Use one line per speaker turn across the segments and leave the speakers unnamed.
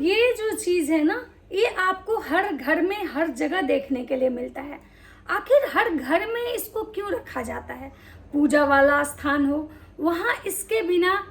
ये जो चीज़ है ना, ये आपको हर घर में हर जगह देखने के लिए मिलता है। आखिर हर घर में इसको क्यों रखा जाता है? पूजा वाला स्थान हो वहाँ इसके बिना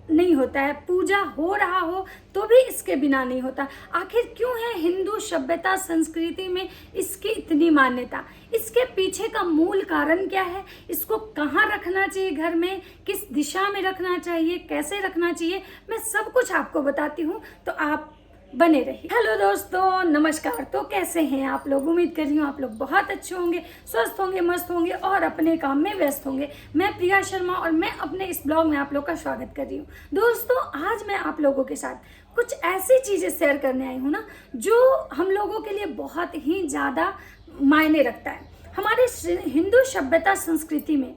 नहीं होता है, पूजा हो रहा हो तो भी इसके बिना नहीं होता। आखिर क्यों है हिंदू सभ्यता संस्कृति में इसकी इतनी मान्यता? इसके पीछे का मूल कारण क्या है? इसको कहाँ रखना चाहिए घर में, किस दिशा में रखना चाहिए, कैसे रखना चाहिए, मैं सब कुछ आपको बताती हूँ, तो आप बने रहिए। हेलो दोस्तों, नमस्कार। तो कैसे हैं आप लोग? उम्मीद कर रही हूँ आप लोग बहुत अच्छे होंगे, स्वस्थ होंगे, मस्त होंगे और अपने काम में व्यस्त होंगे। मैं प्रिया शर्मा और मैं अपने इस ब्लॉग में आप लोग का स्वागत कर रही हूँ। दोस्तों, आज मैं आप लोगों के साथ कुछ ऐसी चीज़ें शेयर करने आई हूँ ना, जो हम लोगों के लिए बहुत ही ज़्यादा मायने रखता है हमारे हिंदू सभ्यता संस्कृति में।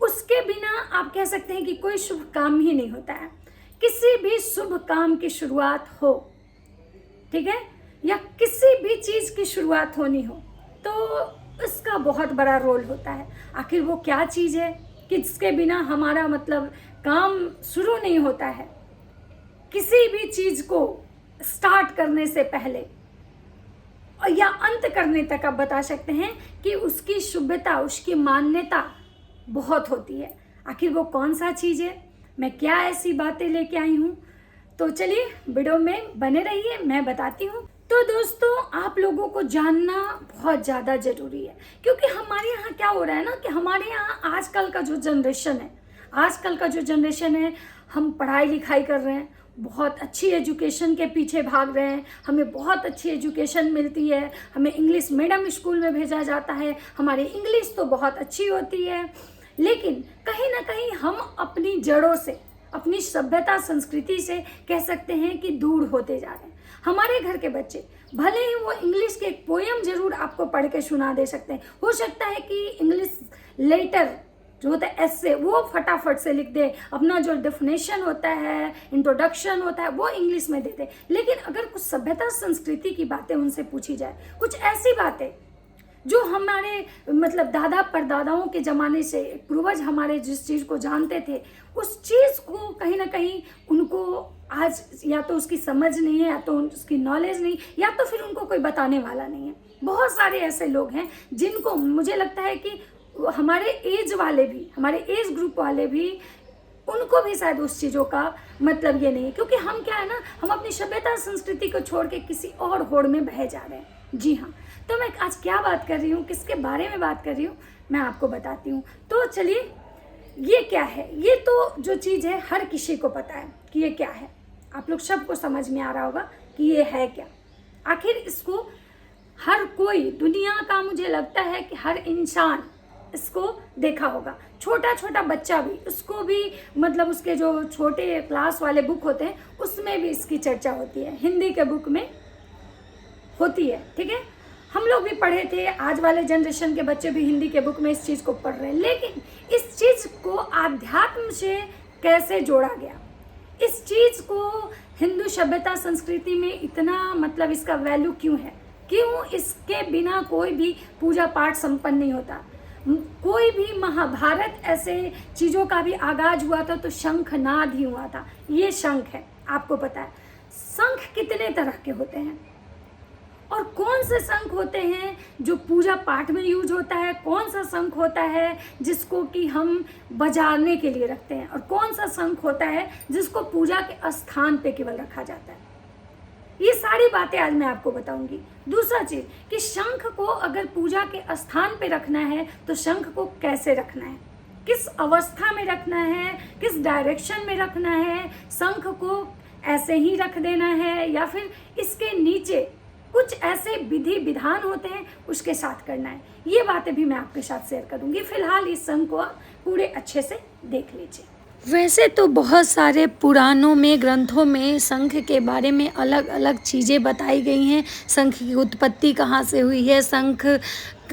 उसके बिना आप कह सकते हैं कि कोई शुभ काम ही नहीं होता है। किसी भी शुभ काम की शुरुआत हो, ठीक है, या किसी भी चीज़ की शुरुआत होनी हो तो इसका बहुत बड़ा रोल होता है। आखिर वो क्या चीज़ है कि जिसके बिना हमारा मतलब काम शुरू नहीं होता है? किसी भी चीज़ को स्टार्ट करने से पहले या अंत करने तक आप बता सकते हैं कि उसकी शुभता, उसकी मान्यता बहुत होती है। आखिर वो कौन सा चीज़ है, मैं क्या ऐसी बातें लेके आई हूँ, तो चलिए वीडियो में बने रहिए, मैं बताती हूँ। तो दोस्तों, आप लोगों को जानना बहुत ज़्यादा ज़रूरी है, क्योंकि हमारे यहाँ क्या हो रहा है ना कि हमारे यहाँ आजकल का जो जनरेशन है, हम पढ़ाई लिखाई कर रहे हैं, बहुत अच्छी एजुकेशन के पीछे भाग रहे हैं, हमें बहुत अच्छी एजुकेशन मिलती है, हमें इंग्लिश मीडियम स्कूल में भेजा जाता है, हमारी इंग्लिश तो बहुत अच्छी होती है, लेकिन कहीं ना कहीं हम अपनी जड़ों से, अपनी सभ्यता संस्कृति से कह सकते हैं कि दूर होते जा रहे हैं। हमारे घर के बच्चे भले ही वो इंग्लिश के एक पोयम जरूर आपको पढ़ के सुना दे सकते हैं, हो सकता है कि इंग्लिश लेटर जो होता है एस्से वो फटाफट से लिख दे, अपना जो डेफिनेशन होता है, इंट्रोडक्शन होता है वो इंग्लिश में दे दे, लेकिन अगर कुछ सभ्यता संस्कृति की बातें उनसे पूछी जाए, कुछ ऐसी बातें जो हमारे मतलब दादा परदादाओं के ज़माने से पूर्वज हमारे जिस चीज़ को जानते थे, उस चीज़ को कहीं ना कहीं उनको आज या तो उसकी समझ नहीं है, या तो उसकी नॉलेज नहीं, या तो फिर उनको कोई बताने वाला नहीं है। बहुत सारे ऐसे लोग हैं जिनको मुझे लगता है कि हमारे एज वाले भी, हमारे एज ग्रुप वाले भी, उनको भी शायद उस चीज़ों का मतलब ये नहीं है, क्योंकि हम क्या है ना, हम अपनी सभ्यता संस्कृति को छोड़ के किसी और होड़ में बह जा रहे हैं। जी हाँ, तो मैं आज क्या बात कर रही हूँ, किसके बारे में बात कर रही हूँ, मैं आपको बताती हूँ। तो चलिए, ये क्या है? ये तो जो चीज़ है हर किसी को पता है कि ये क्या है, आप लोग सबको समझ में आ रहा होगा कि ये है क्या। आखिर इसको हर कोई, दुनिया का मुझे लगता है कि हर इंसान इसको देखा होगा, छोटा छोटा बच्चा भी, उसको भी मतलब उसके जो छोटे क्लास वाले बुक होते हैं उसमें भी इसकी चर्चा होती है, हिंदी के बुक में होती है, ठीक है, हम लोग भी पढ़े थे, आज वाले जनरेशन के बच्चे भी हिंदी के बुक में इस चीज़ को पढ़ रहे हैं। लेकिन इस चीज़ को आध्यात्म से कैसे जोड़ा गया, इस चीज़ को हिंदू सभ्यता संस्कृति में इतना मतलब इसका वैल्यू क्यों है, क्यों इसके बिना कोई भी पूजा पाठ संपन्न नहीं होता। कोई भी महाभारत ऐसे चीज़ों का भी आगाज हुआ था तो शंखनाद ही हुआ था। ये शंख है, आपको पता है शंख कितने तरह के होते हैं, और कौन से शंख होते हैं जो पूजा पाठ में यूज होता है, कौन सा शंख होता है जिसको कि हम बजाने के लिए रखते हैं, और कौन सा शंख होता है जिसको पूजा के स्थान पे केवल रखा जाता है। ये सारी बातें आज मैं आपको बताऊंगी। दूसरा चीज़ कि शंख को अगर पूजा के स्थान पे रखना है तो शंख को कैसे रखना है, किस अवस्था में रखना है, किस डायरेक्शन में रखना है, शंख को ऐसे ही रख देना है या फिर इसके नीचे कुछ ऐसे विधि विधान होते हैं उसके साथ करना है। ये बातें भी मैं आपके साथ शेयर करूंगी। फिलहाल इस शंख को पूरे अच्छे से देख लीजिए। वैसे तो बहुत सारे पुराणों में, ग्रंथों में शंख के बारे में अलग अलग चीज़ें बताई गई हैं। शंख की उत्पत्ति कहाँ से हुई है, शंख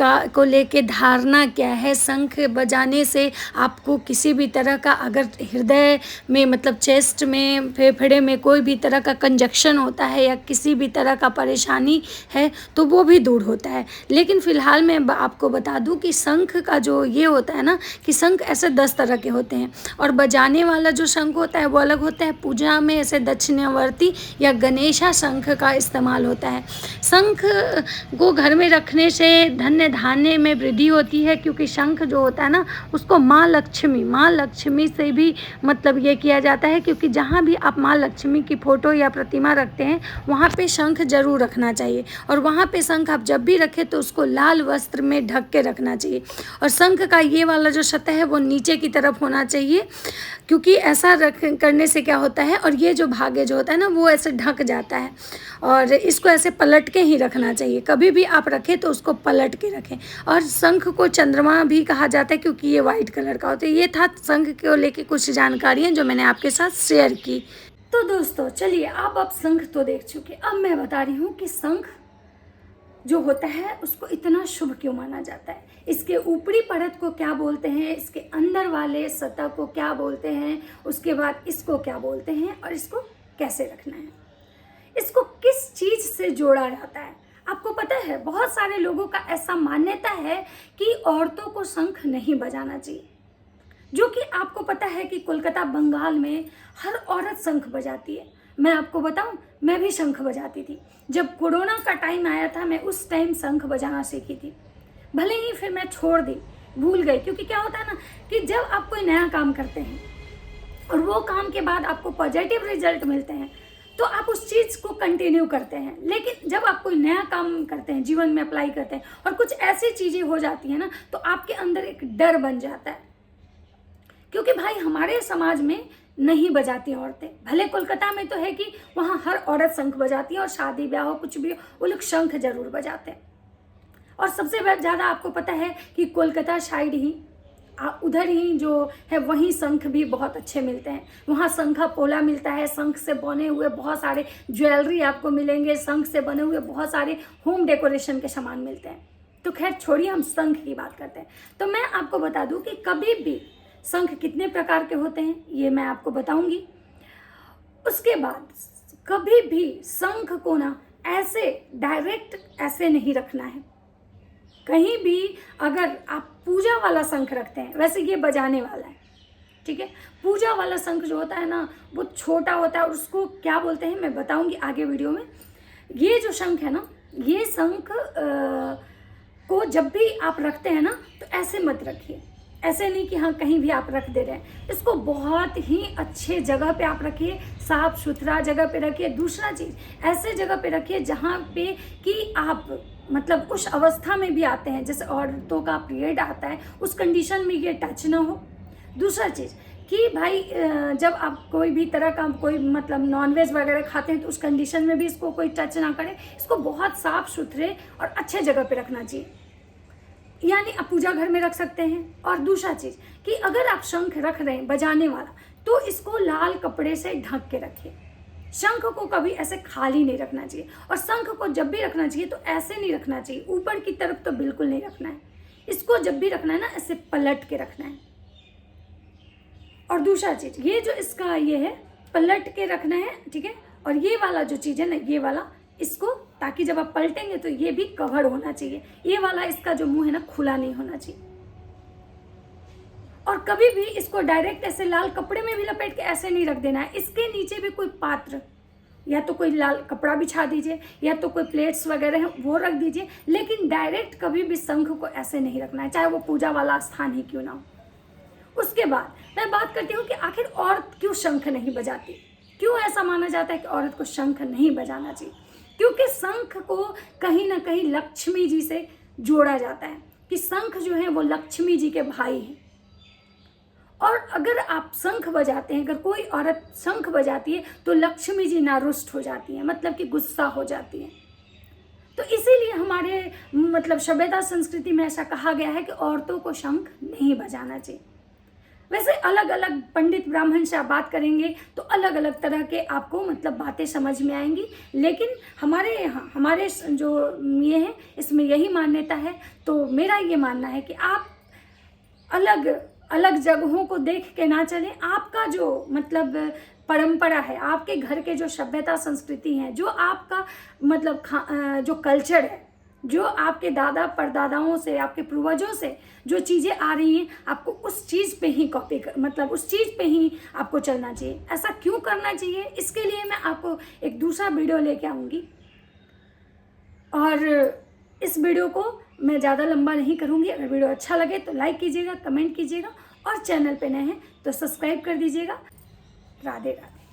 का को लेके धारणा क्या है। शंख बजाने से आपको किसी भी तरह का अगर हृदय में मतलब चेस्ट में फेफड़े में कोई भी तरह का कंजक्शन होता है या किसी भी तरह का परेशानी है तो वो भी दूर होता है। लेकिन फ़िलहाल मैं आपको बता दूं कि शंख का जो ये होता है ना कि शंख ऐसे 10 तरह के होते हैं और बजाने वाला जो शंख होता है वो अलग होता है। पूजा में ऐसे दक्षिणावर्ती या गणेशा शंख का इस्तेमाल होता है। शंख को घर में रखने से धन्य धान्य में वृद्धि होती है, क्योंकि शंख जो होता है ना उसको माँ लक्ष्मी से भी मतलब ये किया जाता है, क्योंकि जहाँ भी आप माँ लक्ष्मी की फ़ोटो या प्रतिमा रखते हैं वहाँ पे शंख जरूर रखना चाहिए। और वहाँ पे शंख आप जब भी रखें तो उसको लाल वस्त्र में ढक के रखना चाहिए। और शंख का ये वाला जो सतह है वो नीचे की तरफ होना चाहिए, क्योंकि ऐसा करने से क्या होता है, और ये जो भागे जो होता है ना वो ऐसे ढक जाता है। और इसको ऐसे पलट के ही रखना चाहिए, कभी भी आप रखें तो उसको पलट के रखें। और शंख को चंद्रमा भी कहा जाता है क्योंकि ये वाइट कलर का होता है। ये था शंख को लेके कुछ जानकारियाँ जो मैंने आपके साथ शेयर की। तो दोस्तों चलिए, आप शंख तो देख चुके, अब मैं बता रही हूँ कि शंख जो होता है उसको इतना शुभ क्यों माना जाता है, इसके ऊपरी परत को क्या बोलते हैं, इसके अंदर वाले सतह को क्या बोलते हैं, उसके बाद इसको क्या बोलते हैं और इसको कैसे रखना है, इसको किस चीज़ से जोड़ा जाता है। आपको पता है बहुत सारे लोगों का ऐसा मान्यता है कि औरतों को शंख नहीं बजाना चाहिए, जो कि आपको पता है कि कोलकाता बंगाल में हर औरत शंख बजाती है। मैं आपको बताऊं, मैं भी शंख बजाती थी। जब कोरोना का टाइम आया था मैं उस टाइम शंख बजाना सीखी थी, भले ही फिर मैं छोड़ दी, भूल गई। क्योंकि क्या होता है ना कि जब आप कोई नया काम करते हैं और वो काम के बाद आपको पॉजिटिव रिजल्ट मिलते हैं तो आप उस चीज़ को कंटिन्यू करते हैं। लेकिन जब आप कोई नया काम करते हैं, जीवन में अप्लाई करते हैं और कुछ ऐसी चीज़ें हो जाती हैं ना तो आपके अंदर एक डर बन जाता है, क्योंकि भाई हमारे समाज में नहीं बजाती औरतें। भले कोलकाता में तो है कि वहाँ हर औरत शंख बजाती है और शादी ब्याह हो कुछ भी हो वो लोग शंख जरूर बजाते हैं। और सबसे ज़्यादा आपको पता है कि कोलकाता साइड ही उधर ही जो है वहीं शंख भी बहुत अच्छे मिलते हैं। वहाँ शंखा पोला मिलता है, शंख से बने हुए बहुत सारे ज्वेलरी आपको मिलेंगे, शंख से बने हुए बहुत सारे होम डेकोरेशन के सामान मिलते हैं। तो खैर छोड़िए, हम शंख की बात करते हैं। तो मैं आपको बता दूं कि कभी भी शंख कितने प्रकार के होते हैं ये मैं आपको बताऊंगी। उसके बाद कभी भी शंख को ना ऐसे डायरेक्ट ऐसे नहीं रखना है। कहीं भी अगर आप पूजा वाला शंख रखते हैं, वैसे ये बजाने वाला है, ठीक है। पूजा वाला शंख जो होता है ना वो छोटा होता है और उसको क्या बोलते हैं मैं बताऊंगी आगे वीडियो में। ये जो शंख है ना, ये शंख को जब भी आप रखते हैं ना तो ऐसे मत रखिए, ऐसे नहीं कि हाँ कहीं भी आप रख दे रहे हैं। इसको बहुत ही अच्छे जगह पे आप रखिए, साफ सुथरा जगह पे रखिए। दूसरा चीज़ ऐसे जगह पे रखिए जहाँ पे कि आप मतलब उस अवस्था में भी आते हैं, जैसे औरतों का पीरियड आता है उस कंडीशन में ये टच ना हो। दूसरा चीज़ कि भाई जब आप कोई भी तरह का कोई मतलब नॉनवेज वगैरह खाते हैं तो उस कंडीशन में भी इसको कोई टच ना करे। इसको बहुत साफ सुथरे और अच्छे जगह पे रखना चाहिए, यानी आप पूजा घर में रख सकते हैं। और दूसरा चीज़ कि अगर आप शंख रख रहे हैं बजाने वाला तो इसको लाल कपड़े से ढक के रखिए। शंख को कभी ऐसे खाली नहीं रखना चाहिए, और शंख को जब भी रखना चाहिए तो ऐसे नहीं रखना चाहिए, ऊपर की तरफ तो बिल्कुल नहीं रखना है। इसको जब भी रखना है ना ऐसे पलट के रखना है। और दूसरा चीज़ ये जो इसका ये है पलट के रखना है, ठीक है। और ये वाला जो चीज़ है ना ये वाला इसको, ताकि जब आप पलटेंगे तो ये भी कवर होना चाहिए। ये वाला इसका जो मुंह है ना खुला नहीं होना चाहिए। और कभी भी इसको डायरेक्ट ऐसे लाल कपड़े में भी लपेट के ऐसे नहीं रख देना है। इसके नीचे भी कोई पात्र या तो कोई लाल कपड़ा बिछा दीजिए या तो कोई प्लेट्स वगैरह हैं वो रख दीजिए, लेकिन डायरेक्ट कभी भी शंख को ऐसे नहीं रखना है, चाहे वो पूजा वाला स्थान ही क्यों ना हो। उसके बाद मैं बात करती हूँ कि आखिर औरत क्यों शंख नहीं बजाती, क्यों ऐसा माना जाता है कि औरत को शंख नहीं बजाना चाहिए। क्योंकि शंख को कहीं ना कहीं लक्ष्मी जी से जोड़ा जाता है कि शंख जो है वो लक्ष्मी जी के भाई हैं। और अगर आप शंख बजाते हैं, अगर कोई औरत शंख बजाती है तो लक्ष्मी जी नारुष्ट हो जाती है, मतलब कि गुस्सा हो जाती है। तो इसीलिए हमारे मतलब सभ्यता संस्कृति में ऐसा कहा गया है कि औरतों को शंख नहीं बजाना चाहिए। वैसे अलग अलग पंडित ब्राह्मण से आप बात करेंगे तो अलग अलग तरह के आपको मतलब बातें समझ में आएंगी, लेकिन हमारे यहाँ हमारे जो ये है इसमें यही मान्यता है। तो मेरा ये मानना है कि आप अलग अलग जगहों को देख के ना चलें। आपका जो मतलब परंपरा है, आपके घर के जो सभ्यता संस्कृति है, जो आपका मतलब जो कल्चर है, जो आपके दादा परदादाओं से, आपके पूर्वजों से जो चीज़ें आ रही हैं, आपको उस चीज़ पे ही कॉपी कर मतलब उस चीज़ पे ही आपको चलना चाहिए। ऐसा क्यों करना चाहिए, इसके लिए मैं आपको एक दूसरा वीडियो लेके आऊँगी। और इस वीडियो को मैं ज़्यादा लंबा नहीं करूँगी। अगर वीडियो अच्छा लगे तो लाइक कीजिएगा, कमेंट कीजिएगा, और चैनल पे नए हैं तो सब्सक्राइब कर दीजिएगा। राधे राधे।